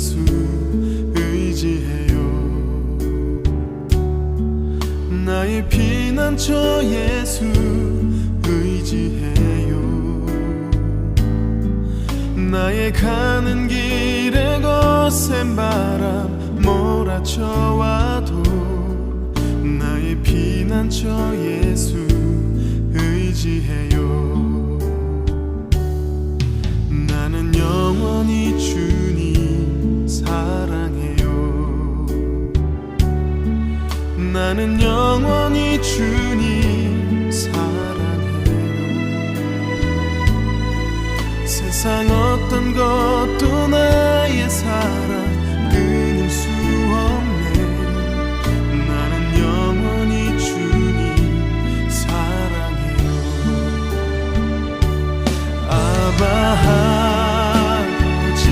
예수 의지해요. 나의 피난처 예수 의지해요. 나의 가는 길에 거센 바람 몰아쳐와도 나의 피난처 예수 의지해요. 나는 영원히 주님 사랑해요. 나는 영원히 주님 사랑해요. 세상 어떤 것도 나의 사랑 끊을 수 없네. 나는 영원히 주님 사랑해요. 아바 아버지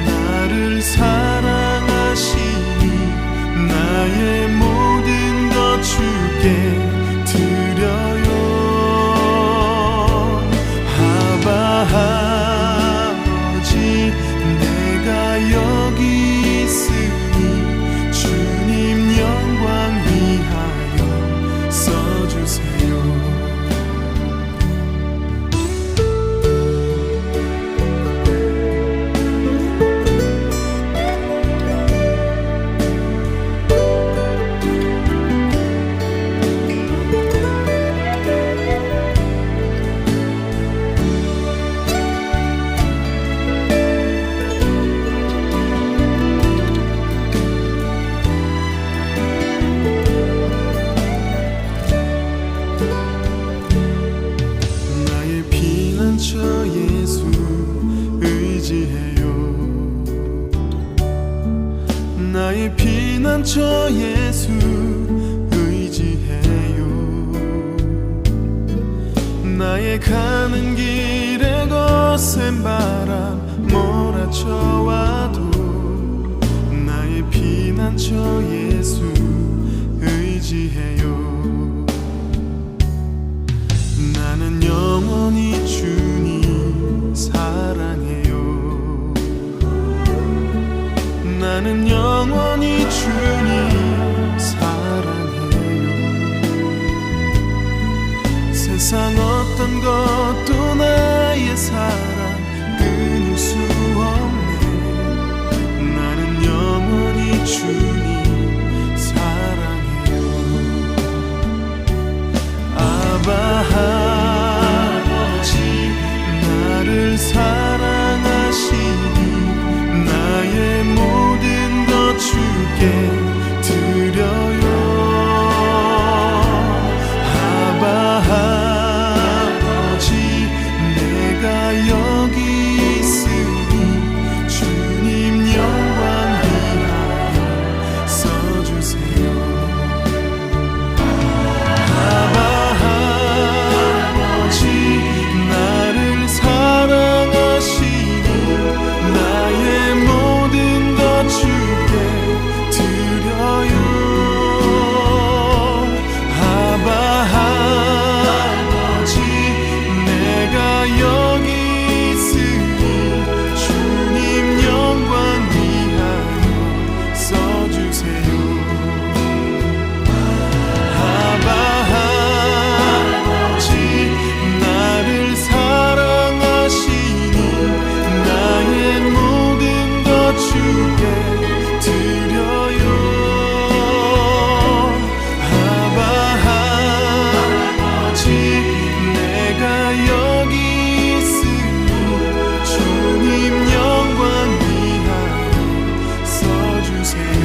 나를 사랑하시니 나의 모든 것 주께 드려요. 아바 아버지 내가 여기 있으니 주님 영광 위하여 써주세요. 피난처 예수 의지해요. 나의 피난처 예수 의지해요. 나의 가는 길에 거센 바람 몰아쳐와도 나의 피난처 예수 의지해요. 나는 영원히 주님 사랑해요. 나는 영원히 주님 사랑해요. 세상 어떤 것도 나의 사랑 끊을 수 없네. 나는 영원히 주님 사랑해요. 아바 나를 사랑하시니 나의 모든 것 주께 드려요. 아바 아버지 내가 여기 있으니 주님 영광 위하여 써주세요. 아바 아버지 나를 사랑하시니 나의 모든 것 주께 드려요. 아바 아버지 내가 여기 있으니 주님 영광 위하여 써주세요. 아바 아버지 나를 사랑하시니 나의 모든 것 주께 드려요. 아바 아버지 내가 여기 있으니 주님 영광 위하여 써주세요.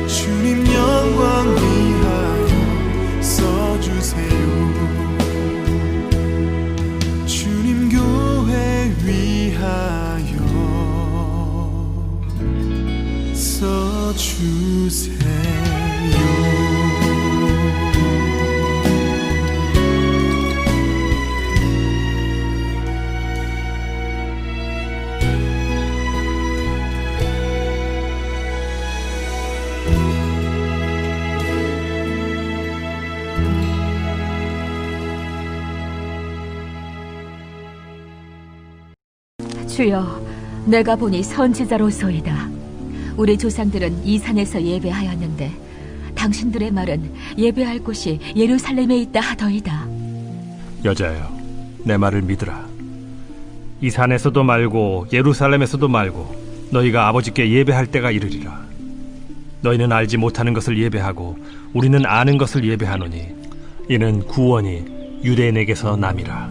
주님 영광 위하여 써주세요. 주님 교회 위하여 써주세요. 주여, 내가 보니 선지자로소이다. 우리 조상들은 이 산에서 예배하였는데 당신들의 말은 예배할 곳이 예루살렘에 있다 하더이다. 여자여, 내 말을 믿으라. 이 산에서도 말고 예루살렘에서도 말고 너희가 아버지께 예배할 때가 이르리라. 너희는 알지 못하는 것을 예배하고 우리는 아는 것을 예배하노니 이는 구원이 유대인에게서 남이라.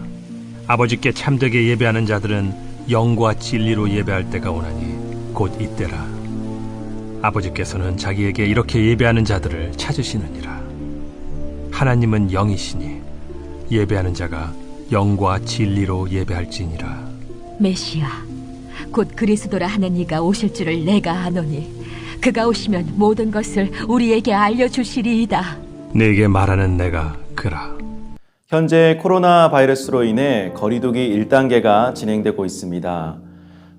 아버지께 참되게 예배하는 자들은 영과 진리로 예배할 때가 오나니 곧 이때라. 아버지께서는 자기에게 이렇게 예배하는 자들을 찾으시느니라. 하나님은 영이시니 예배하는 자가 영과 진리로 예배할지니라. 메시아, 곧 그리스도라 하는 이가 오실 줄을 내가 아노니 그가 오시면 모든 것을 우리에게 알려주시리이다. 네게 말하는 내가 그라. 현재 코로나 바이러스로 인해 거리두기 1단계가 진행되고 있습니다.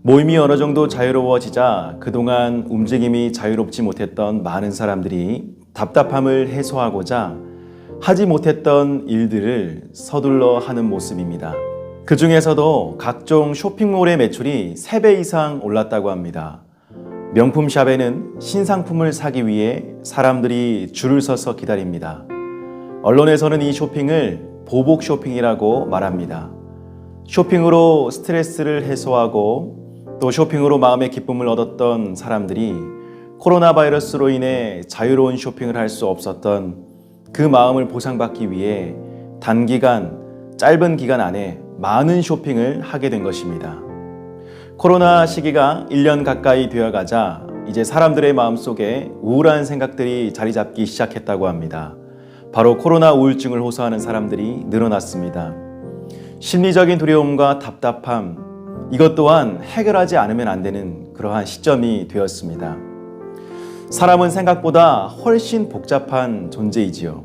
모임이 어느 정도 자유로워지자 그동안 움직임이 자유롭지 못했던 많은 사람들이 답답함을 해소하고자 하지 못했던 일들을 서둘러 하는 모습입니다. 그 중에서도 각종 쇼핑몰의 매출이 3배 이상 올랐다고 합니다. 명품샵에는 신상품을 사기 위해 사람들이 줄을 서서 기다립니다. 언론에서는 이 쇼핑을 보복 쇼핑이라고 말합니다. 쇼핑으로 스트레스를 해소하고 또 쇼핑으로 마음의 기쁨을 얻었던 사람들이 코로나 바이러스로 인해 자유로운 쇼핑을 할 수 없었던 그 마음을 보상받기 위해 단기간, 짧은 기간 안에 많은 쇼핑을 하게 된 것입니다. 코로나 시기가 1년 가까이 되어가자 이제 사람들의 마음속에 우울한 생각들이 자리 잡기 시작했다고 합니다. 바로 코로나 우울증을 호소하는 사람들이 늘어났습니다. 심리적인 두려움과 답답함, 이것 또한 해결하지 않으면 안 되는 그러한 시점이 되었습니다. 사람은 생각보다 훨씬 복잡한 존재이지요.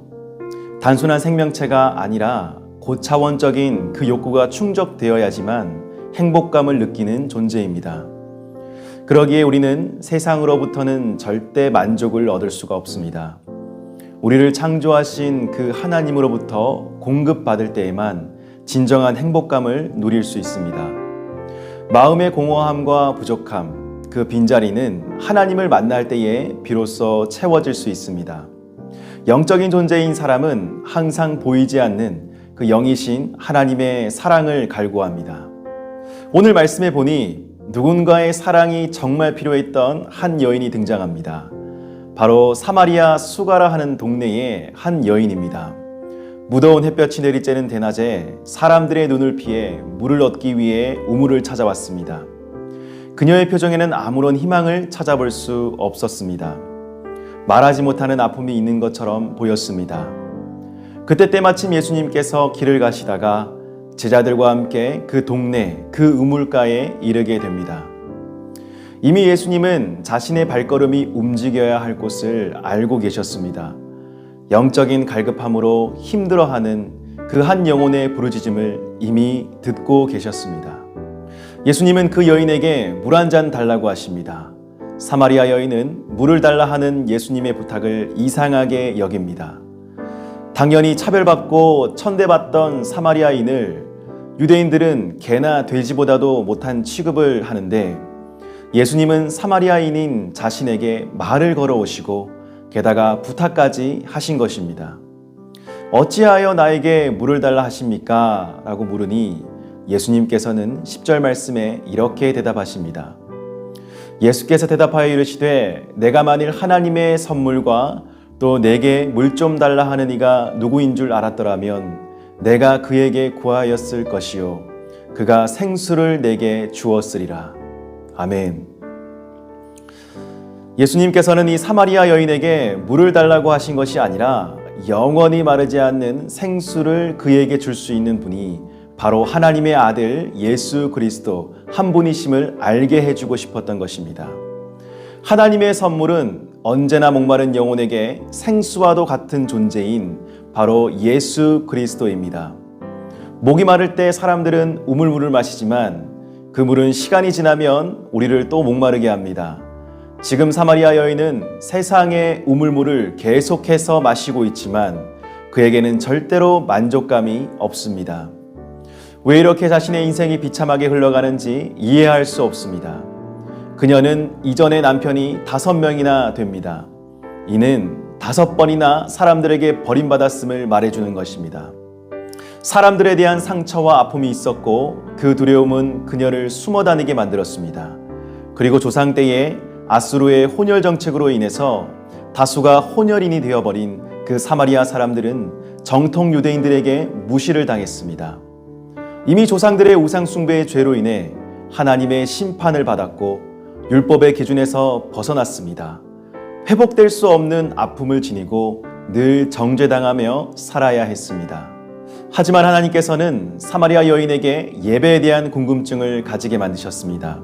단순한 생명체가 아니라 고차원적인 그 욕구가 충족되어야지만 행복감을 느끼는 존재입니다. 그러기에 우리는 세상으로부터는 절대 만족을 얻을 수가 없습니다. 우리를 창조하신 그 하나님으로부터 공급받을 때에만 진정한 행복감을 누릴 수 있습니다. 마음의 공허함과 부족함, 그 빈자리는 하나님을 만날 때에 비로소 채워질 수 있습니다. 영적인 존재인 사람은 항상 보이지 않는 그 영이신 하나님의 사랑을 갈구합니다. 오늘 말씀에 보니 누군가의 사랑이 정말 필요했던 한 여인이 등장합니다. 바로 사마리아 수가라 하는 동네의 한 여인입니다. 무더운 햇볕이 내리쬐는 대낮에 사람들의 눈을 피해 물을 얻기 위해 우물을 찾아왔습니다. 그녀의 표정에는 아무런 희망을 찾아볼 수 없었습니다. 말하지 못하는 아픔이 있는 것처럼 보였습니다. 그때 때마침 예수님께서 길을 가시다가 제자들과 함께 그 동네, 그 우물가에 이르게 됩니다. 이미 예수님은 자신의 발걸음이 움직여야 할 곳을 알고 계셨습니다. 영적인 갈급함으로 힘들어하는 그 한 영혼의 부르짖음을 이미 듣고 계셨습니다. 예수님은 그 여인에게 물 한 잔 달라고 하십니다. 사마리아 여인은 물을 달라 하는 예수님의 부탁을 이상하게 여깁니다. 당연히 차별받고 천대받던 사마리아인을 유대인들은 개나 돼지보다도 못한 취급을 하는데 예수님은 사마리아인인 자신에게 말을 걸어오시고 게다가 부탁까지 하신 것입니다. 어찌하여 나에게 물을 달라 하십니까? 라고 물으니 예수님께서는 10절 말씀에 이렇게 대답하십니다. 예수께서 대답하여 이르시되 내가 만일 하나님의 선물과 또 내게 물 좀 달라 하는 이가 누구인 줄 알았더라면 내가 그에게 구하였을 것이요 그가 생수를 내게 주었으리라. 아멘. 예수님께서는 이 사마리아 여인에게 물을 달라고 하신 것이 아니라 영원히 마르지 않는 생수를 그에게 줄 수 있는 분이 바로 하나님의 아들 예수 그리스도 한 분이심을 알게 해주고 싶었던 것입니다. 하나님의 선물은 언제나 목마른 영혼에게 생수와도 같은 존재인 바로 예수 그리스도입니다. 목이 마를 때 사람들은 우물물을 마시지만 그 물은 시간이 지나면 우리를 또 목마르게 합니다. 지금 사마리아 여인은 세상의 우물물을 계속해서 마시고 있지만 그에게는 절대로 만족감이 없습니다. 왜 이렇게 자신의 인생이 비참하게 흘러가는지 이해할 수 없습니다. 그녀는 이전에 남편이 5명이나 됩니다. 이는 5번이나 사람들에게 버림받았음을 말해주는 것입니다. 사람들에 대한 상처와 아픔이 있었고 그 두려움은 그녀를 숨어 다니게 만들었습니다. 그리고 조상 때에 아수르의 혼혈 정책으로 인해서 다수가 혼혈인이 되어버린 그 사마리아 사람들은 정통 유대인들에게 무시를 당했습니다. 이미 조상들의 우상 숭배의 죄로 인해 하나님의 심판을 받았고 율법의 기준에서 벗어났습니다. 회복될 수 없는 아픔을 지니고 늘 정죄당하며 살아야 했습니다. 하지만 하나님께서는 사마리아 여인에게 예배에 대한 궁금증을 가지게 만드셨습니다.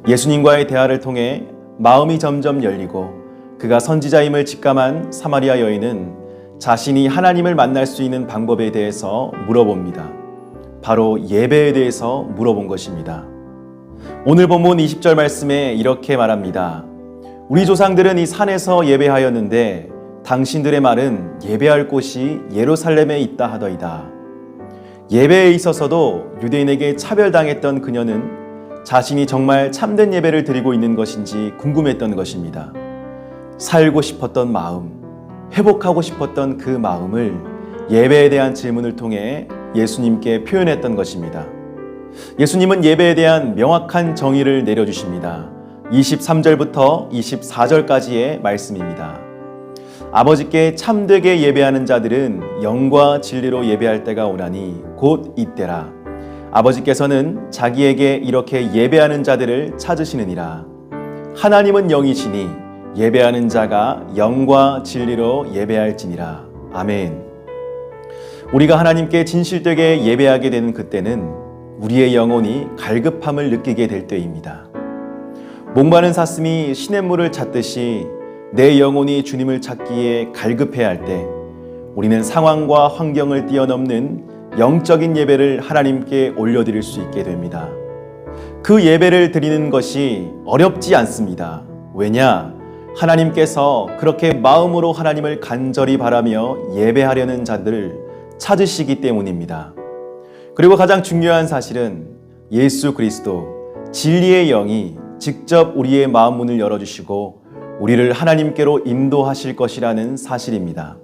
예수님과의 대화를 통해 마음이 점점 열리고 그가 선지자임을 직감한 사마리아 여인은 자신이 하나님을 만날 수 있는 방법에 대해서 물어봅니다. 바로 예배에 대해서 물어본 것입니다. 오늘 본문 20절 말씀에 이렇게 말합니다. 우리 조상들은 이 산에서 예배하였는데 당신들의 말은 예배할 곳이 예루살렘에 있다 하더이다. 예배에 있어서도 유대인에게 차별당했던 그녀는 자신이 정말 참된 예배를 드리고 있는 것인지 궁금했던 것입니다. 살고 싶었던 마음, 회복하고 싶었던 그 마음을 예배에 대한 질문을 통해 예수님께 표현했던 것입니다. 예수님은 예배에 대한 명확한 정의를 내려주십니다. 23절부터 24절까지의 말씀입니다. 아버지께 참되게 예배하는 자들은 영과 진리로 예배할 때가 오나니 곧 이때라. 아버지께서는 자기에게 이렇게 예배하는 자들을 찾으시느니라. 하나님은 영이시니 예배하는 자가 영과 진리로 예배할지니라. 아멘. 우리가 하나님께 진실되게 예배하게 되는 그때는 우리의 영혼이 갈급함을 느끼게 될 때입니다. 목마른 사슴이 시냇물을 찾듯이 내 영혼이 주님을 찾기에 갈급해야 할 때 우리는 상황과 환경을 뛰어넘는 영적인 예배를 하나님께 올려드릴 수 있게 됩니다. 그 예배를 드리는 것이 어렵지 않습니다. 왜냐? 하나님께서 그렇게 마음으로 하나님을 간절히 바라며 예배하려는 자들을 찾으시기 때문입니다. 그리고 가장 중요한 사실은 예수 그리스도 진리의 영이 직접 우리의 마음 문을 열어주시고 우리를 하나님께로 인도하실 것이라는 사실입니다.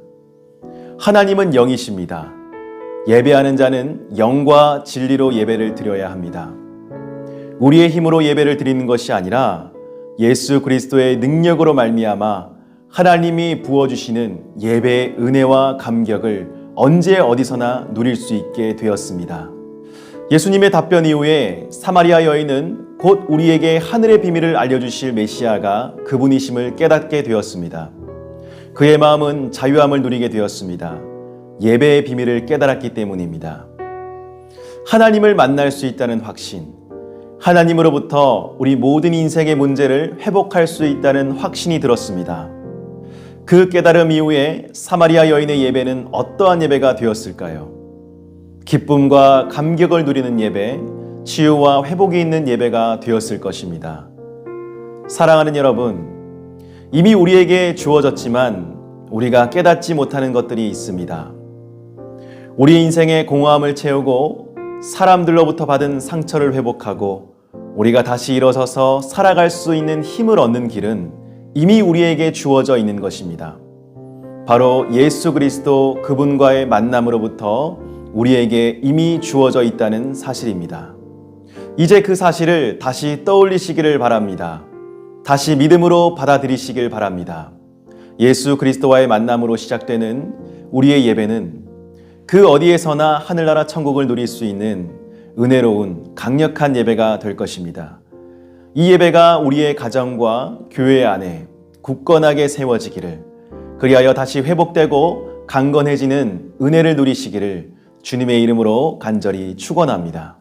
하나님은 영이십니다. 예배하는 자는 영과 진리로 예배를 드려야 합니다. 우리의 힘으로 예배를 드리는 것이 아니라 예수 그리스도의 능력으로 말미암아 하나님이 부어주시는 예배의 은혜와 감격을 언제 어디서나 누릴 수 있게 되었습니다. 예수님의 답변 이후에 사마리아 여인은 곧 우리에게 하늘의 비밀을 알려주실 메시아가 그분이심을 깨닫게 되었습니다. 그의 마음은 자유함을 누리게 되었습니다. 예배의 비밀을 깨달았기 때문입니다. 하나님을 만날 수 있다는 확신, 하나님으로부터 우리 모든 인생의 문제를 회복할 수 있다는 확신이 들었습니다. 그 깨달음 이후에 사마리아 여인의 예배는 어떠한 예배가 되었을까요? 기쁨과 감격을 누리는 예배, 치유와 회복이 있는 예배가 되었을 것입니다. 사랑하는 여러분, 이미 우리에게 주어졌지만 우리가 깨닫지 못하는 것들이 있습니다. 우리 인생의 공허함을 채우고 사람들로부터 받은 상처를 회복하고 우리가 다시 일어서서 살아갈 수 있는 힘을 얻는 길은 이미 우리에게 주어져 있는 것입니다. 바로 예수 그리스도 그분과의 만남으로부터 우리에게 이미 주어져 있다는 사실입니다. 이제 그 사실을 다시 떠올리시기를 바랍니다. 다시 믿음으로 받아들이시길 바랍니다. 예수 그리스도와의 만남으로 시작되는 우리의 예배는 그 어디에서나 하늘나라 천국을 누릴 수 있는 은혜로운 강력한 예배가 될 것입니다. 이 예배가 우리의 가정과 교회 안에 굳건하게 세워지기를, 그리하여 다시 회복되고 강건해지는 은혜를 누리시기를 주님의 이름으로 간절히 축원합니다.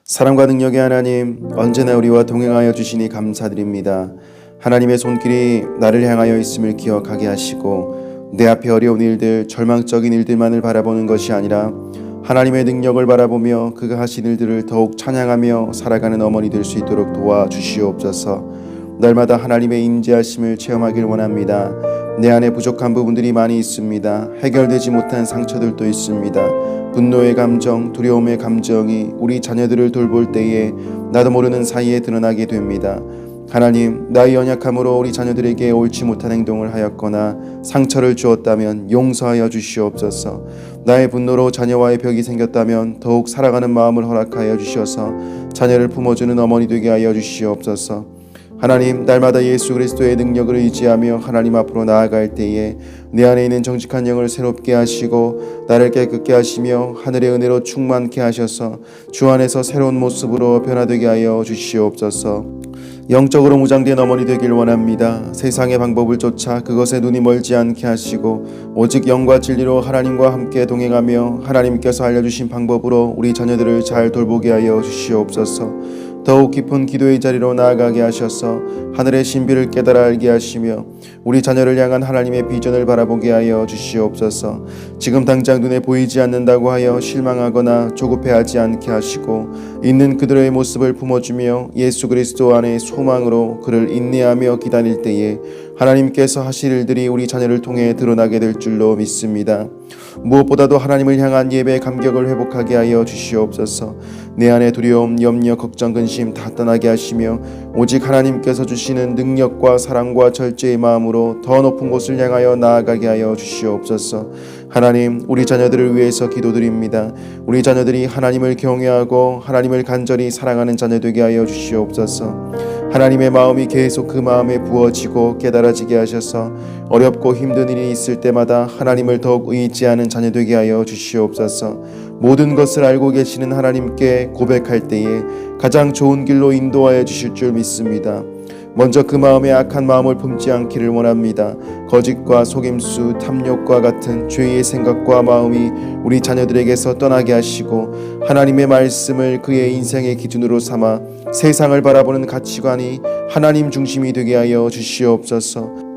사랑과 능력의 하나님, 언제나 우리와 동행하여 주시니 감사드립니다. 하나님의 손길이 나를 향하여 있음을 기억하게 하시고 내 앞에 어려운 일들, 절망적인 일들만을 바라보는 것이 아니라 하나님의 능력을 바라보며 그가 하신 일들을 더욱 찬양하며 살아가는 어머니 될 수 있도록 도와주시옵소서. 날마다 하나님의 인자하심을 체험하길 원합니다. 내 안에 부족한 부분들이 많이 있습니다. 해결되지 못한 상처들도 있습니다. 분노의 감정, 두려움의 감정이 우리 자녀들을 돌볼 때에 나도 모르는 사이에 드러나게 됩니다. 하나님, 나의 연약함으로 우리 자녀들에게 옳지 못한 행동을 하였거나 상처를 주었다면 용서하여 주시옵소서. 나의 분노로 자녀와의 벽이 생겼다면 더욱 살아가는 마음을 허락하여 주셔서 자녀를 품어주는 어머니 되게 하여 주시옵소서. 하나님, 날마다 예수 그리스도의 능력을 의지하며 하나님 앞으로 나아갈 때에 내 안에 있는 정직한 영을 새롭게 하시고 나를 깨끗게 하시며 하늘의 은혜로 충만케 하셔서 주 안에서 새로운 모습으로 변화되게 하여 주시옵소서. 영적으로 무장된 어머니 되길 원합니다. 세상의 방법을 쫓아 그것에 눈이 멀지 않게 하시고 오직 영과 진리로 하나님과 함께 동행하며 하나님께서 알려주신 방법으로 우리 자녀들을 잘 돌보게 하여 주시옵소서. 더욱 깊은 기도의 자리로 나아가게 하셔서 하늘의 신비를 깨달아 알게 하시며 우리 자녀를 향한 하나님의 비전을 바라보게 하여 주시옵소서. 지금 당장 눈에 보이지 않는다고 하여 실망하거나 조급해하지 않게 하시고 있는 그들의 모습을 품어주며 예수 그리스도 안에 소망으로 그를 인내하며 기다릴 때에 하나님께서 하실 일들이 우리 자녀를 통해 드러나게 될 줄로 믿습니다. 무엇보다도 하나님을 향한 예배의 감격을 회복하게 하여 주시옵소서. 내 안에 두려움, 염려, 걱정, 근심 다 떠나게 하시며 오직 하나님께서 주시는 능력과 사랑과 절제의 마음으로 더 높은 곳을 향하여 나아가게 하여 주시옵소서. 하나님, 우리 자녀들을 위해서 기도드립니다. 우리 자녀들이 하나님을 경외하고 하나님을 간절히 사랑하는 자녀 되게 하여 주시옵소서. 하나님의 마음이 계속 그 마음에 부어지고 깨달아지게 하셔서 어렵고 힘든 일이 있을 때마다 하나님을 더욱 의지하는 자녀 되게 하여 주시옵소서. 모든 것을 알고 계시는 하나님께 고백할 때에 가장 좋은 길로 인도하여 주실 줄 믿습니다. 먼저 그 마음에 악한 마음을 품지 않기를 원합니다. 거짓과 속임수, 탐욕과 같은 죄의 생각과 마음이 우리 자녀들에게서 떠나게 하시고 하나님의 말씀을 그의 인생의 기준으로 삼아 세상을 바라보는 가치관이 하나님 중심이 되게 하여 주시옵소서.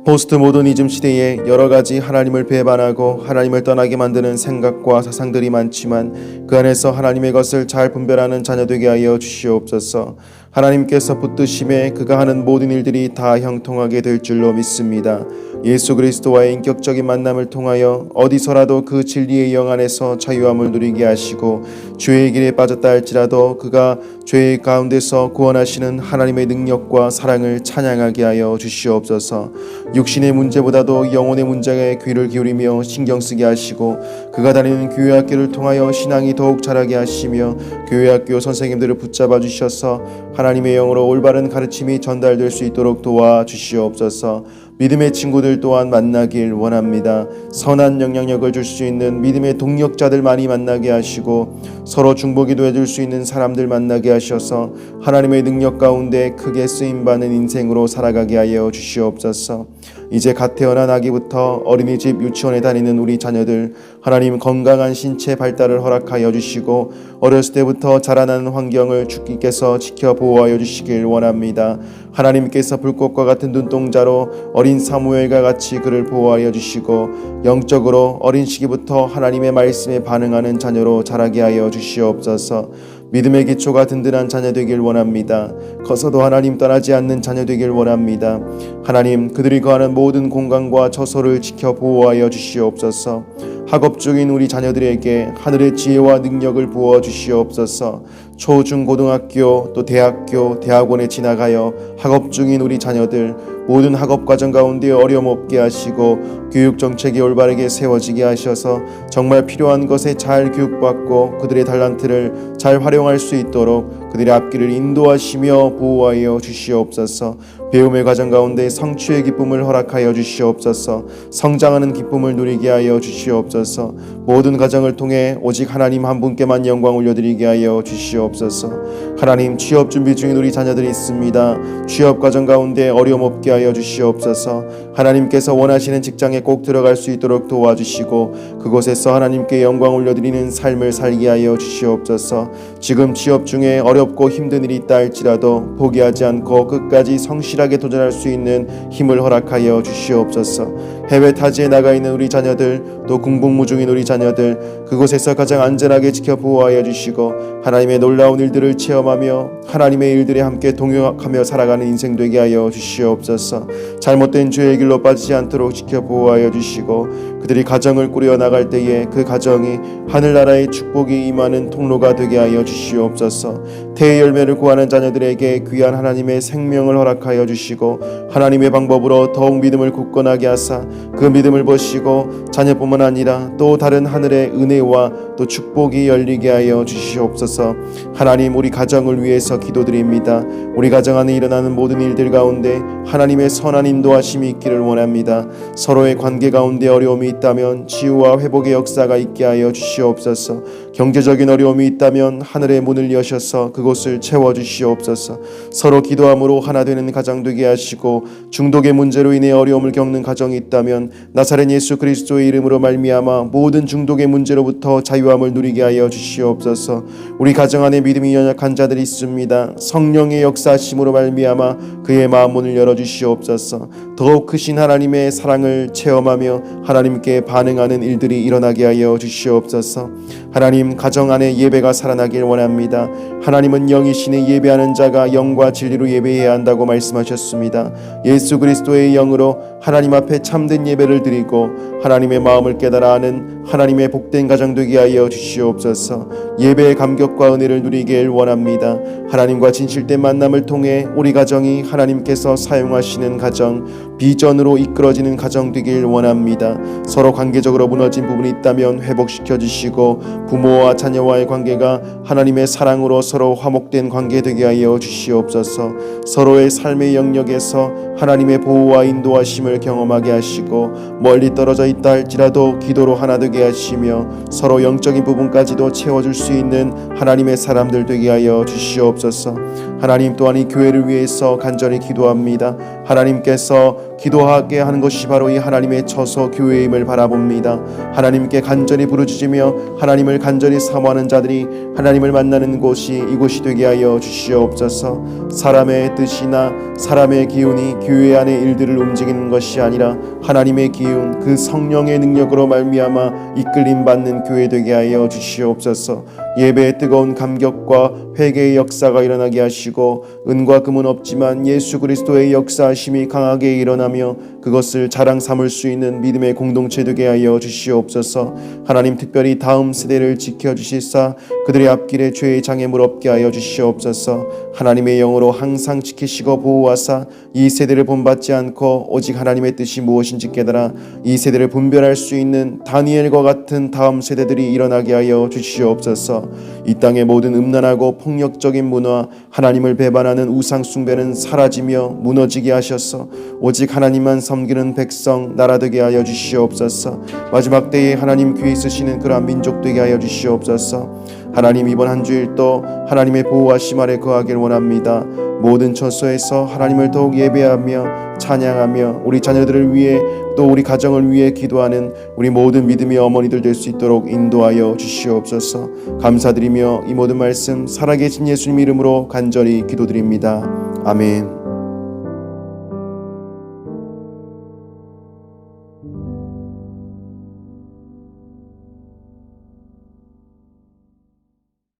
포스트 모더니즘 시대에 여러 가지 하나님을 배반하고 하나님을 떠나게 만드는 생각과 사상들이 많지만 그 안에서 하나님의 것을 잘 분별하는 자녀 되게 하여 주시옵소서. 하나님께서 붙드심에 그가 하는 모든 일들이 다 형통하게 될 줄로 믿습니다. 예수 그리스도와의 인격적인 만남을 통하여 어디서라도 그 진리의 영 안에서 자유함을 누리게 하시고 죄의 길에 빠졌다 할지라도 그가 죄의 가운데서 구원하시는 하나님의 능력과 사랑을 찬양하게 하여 주시옵소서. 육신의 문제보다도 영혼의 문제에 귀를 기울이며 신경 쓰게 하시고 그가 다니는 교회학교를 통하여 신앙이 더욱 자라게 하시며 교회학교 선생님들을 붙잡아 주셔서 하나님의 영으로 올바른 가르침이 전달될 수 있도록 도와주시옵소서. 믿음의 친구들 또한 만나길 원합니다. 선한 영향력을 줄 수 있는 믿음의 동력자들 많이 만나게 하시고 서로 중보기도 해줄 수 있는 사람들 만나게 하셔서 하나님의 능력 가운데 크게 쓰임받는 인생으로 살아가게 하여 주시옵소서. 이제 갓 태어난 아기부터 어린이집, 유치원에 다니는 우리 자녀들 하나님 건강한 신체 발달을 허락하여 주시고 어렸을 때부터 자라나는 환경을 주께서 지켜 보호하여 주시길 원합니다. 하나님께서 불꽃과 같은 눈동자로 어린 사무엘과 같이 그를 보호하여 주시고 영적으로 어린 시기부터 하나님의 말씀에 반응하는 자녀로 자라게 하여 주시옵소서. 믿음의 기초가 든든한 자녀 되길 원합니다. 커서도 하나님 떠나지 않는 자녀 되길 원합니다. 하나님, 그들이 거하는 모든 공간과 처소를 지켜 보호하여 주시옵소서. 학업 중인 우리 자녀들에게 하늘의 지혜와 능력을 부어 주시옵소서. 초, 중, 고등학교 또 대학교, 대학원에 지나가여 학업 중인 우리 자녀들 모든 학업 과정 가운데 어려움 없게 하시고 교육 정책이 올바르게 세워지게 하셔서 정말 필요한 것에 잘 교육받고 그들의 달란트를 잘 활용할 수 있도록 그들의 앞길을 인도하시며 보호하여 주시옵소서. 배움의 과정 가운데 성취의 기쁨을 허락하여 주시옵소서. 성장하는 기쁨을 누리게 하여 주시옵소서. 모든 과정을 통해 오직 하나님 한 분께만 영광 올려드리게 하여 주시옵소서. 하나님, 취업 준비 중인 우리 자녀들이 있습니다. 취업 과정 가운데 어려움 없게 하여 주시옵소서. 하나님께서 원하시는 직장에 꼭 들어갈 수 있도록 도와주시고 그곳에서 하나님께 영광 올려드리는 삶을 살게 하여 주시옵소서. 지금 취업 중에 어렵고 힘든 일이 있다 할지라도 포기하지 않고 끝까지 성실하게 도전할 수 있는 힘을 허락하여 주시옵소서. 해외 타지에 나가 있는 우리 자녀들, 또 궁복무 중인 우리 자녀들, 그곳에서 가장 안전하게 지켜 보호하여 주시고 하나님의 놀라운 일들을 체험하며 하나님의 일들에 함께 동역하며 살아가는 인생 되게 하여 주시옵소서. 잘못된 죄의 길로 빠지지 않도록 지켜 보호하여 주시고 그들이 가정을 꾸려 나갈 때에 그 가정이 하늘나라의 축복이 임하는 통로가 되게 하여 주시옵소서. 태의 열매를 구하는 자녀들에게 귀한 하나님의 생명을 허락하여 주시고 하나님의 방법으로 더욱 믿음을 굳건하게 하사 그 믿음을 보시고 자녀뿐만 아니라 또 다른 하늘의 은혜와 또 축복이 열리게 하여 주시옵소서. 하나님, 우리 가정을 위해서 기도드립니다. 우리 가정 안에 일어나는 모든 일들 가운데 하나님의 선한 인도하심이 있기를 원합니다. 서로의 관계 가운데 어려움이 있다면 치유와 회복의 역사가 있게 하여 주시옵소서. 경제적인 어려움이 있다면 하늘의 문을 여셔서 그곳을 채워주시옵소서. 서로 기도함으로 하나 되는 가정 되게 하시고 중독의 문제로 인해 어려움을 겪는 가정이 있다면 나사렛 예수 그리스도의 이름으로 말미암아 모든 중독의 문제로부터 자유함을 누리게 하여 주시옵소서. 우리 가정 안에 믿음이 연약한 자들이 있습니다. 성령의 역사하심으로 말미암아 그의 마음 문을 열어주시옵소서. 더욱 크신 하나님의 사랑을 체험하며 하나님께 반응하는 일들이 일어나게 하여 주시옵소서. 하나님, 가정 안에 예배가 살아나길 원합니다. 하나님은 영이시니 예배하는 자가 영과 진리로 예배해야 한다고 말씀하셨습니다. 예수 그리스도의 영으로 하나님 앞에 참된 예배를 드리고 하나님의 마음을 깨달아 아는 하나님의 복된 가정 되게 하여 주시옵소서. 예배의 감격과 은혜를 누리길 원합니다. 하나님과 진실된 만남을 통해 우리 가정이 하나님께서 사용하시는 가정, 비전으로 이끌어지는 가정 되길 원합니다. 서로 관계적으로 무너진 부분이 있다면 회복시켜 주시고 부모와 자녀와의 관계가 하나님의 사랑으로 서로 화목된 관계 되게 하여 주시옵소서. 서로의 삶의 영역에서 하나님의 보호와 인도하심을 경험하게 하시고 멀리 떨어져 있다 할지라도 기도로 하나 되게 하시며 서로 영적인 부분까지도 채워줄 수 있는 하나님의 사람들 되게 하여 주시옵소서. 하나님, 또한 이 교회를 위해서 간절히 기도합니다. 하나님께서 기도하게 하는 것이 바로 이 하나님의 처소 교회임을 바라봅니다. 하나님께 간절히 부르짖으며 하나님을 간절히 사모하는 자들이 하나님을 만나는 곳이 이곳이 되게 하여 주시옵소서. 사람의 뜻이나 사람의 기운이 교회 안의 일들을 움직이는 것이 아니라 하나님의 기운, 그 성령의 능력으로 말미암아 이끌림 받는 교회 되게 하여 주시옵소서. 예배의 뜨거운 감격과 회개의 역사가 일어나게 하시고 은과 금은 없지만 예수 그리스도의 역사하심이 강하게 일어나며 그것을 자랑 삼을 수 있는 믿음의 공동체 되게 하여 주시옵소서. 하나님, 특별히 다음 세대를 지켜주시사 그들의 앞길에 죄의 장애물 없게 하여 주시옵소서. 하나님의 영으로 항상 지키시고 보호하사 이 세대를 본받지 않고 오직 하나님의 뜻이 무엇인지 깨달아 이 세대를 분별할 수 있는 다니엘과 같은 다음 세대들이 일어나게 하여 주시옵소서. 이 땅의 모든 음란하고 폭력적인 문화, 하나님을 배반하는 우상 숭배는 사라지며 무너지게 하셔서 오직 하나님만 섬기는 백성, 나라 되게 하여 주시옵소서. 마지막 때에 하나님 귀에 있으시는 그러한 민족 되게 하여 주시옵소서. 하나님, 이번 한 주일도 하나님의 보호하심 아래 거하길 원합니다. 모든 처소에서 하나님을 더욱 예배하며 찬양하며 우리 자녀들을 위해 또 우리 가정을 위해 기도하는 우리 모든 믿음의 어머니들 될 수 있도록 인도하여 주시옵소서. 감사드리며 이 모든 말씀 살아계신 예수님 이름으로 간절히 기도드립니다. 아멘.